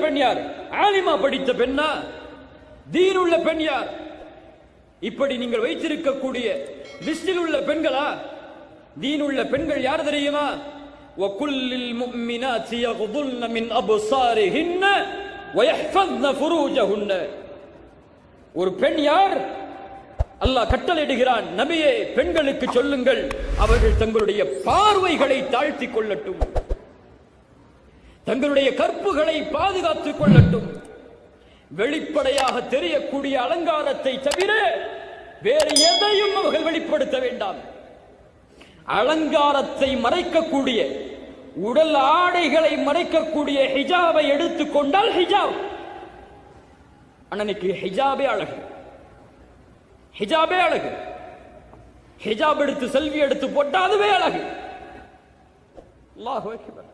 பெண் யார்? ஆலிமா படித்த பெண்ணா? தீன் உள்ள பெண் யார்? இப்படி நீங்கள் வைத்திருக்கக்கூடிய லிஸ்டில் உள்ள பெண்களா? தீன் உள்ள பெண்கள் யார் தெரியுமா? வகுல்லில் முஃமினாத்தி யகுதுல்ன மின் அப்சாரிஹின்ன வயஹ்ஃபظن ஃபுரூஜஹுன்ன. ஒரு பெண் யார்? அல்லாஹ் கட்டளையிடுகிறான், நபியே பெண்களுக்கு சொல்லுங்கள், அவர்கள் தங்களுடைய பார்வைகளை தாழ்த்திக் கொள்ளட்டும், தங்களுடைய கற்புகளை பாதுகாத்துக் கொள்ளட்டும். வெளிப்படையாக தெரியக்கூடிய அலங்காரத்தை தவிர வேறு எதையும் அவர்கள் வெளிப்படுத்த வேண்டாம். அலங்காரத்தை மறைக்கக்கூடிய, உடல் ஆடைகளை மறைக்கக்கூடிய ஹிஜாபை எடுத்துக்கொண்டால் ஹிஜாப், அன்னைக்கு ஹிஜாபே அழகு, ஹிஜாபே அழகு. ஹிஜாப் எடுத்து செல்வி எடுத்து போட்டா அதுவே அழகு. அல்லாஹு அக்பர்.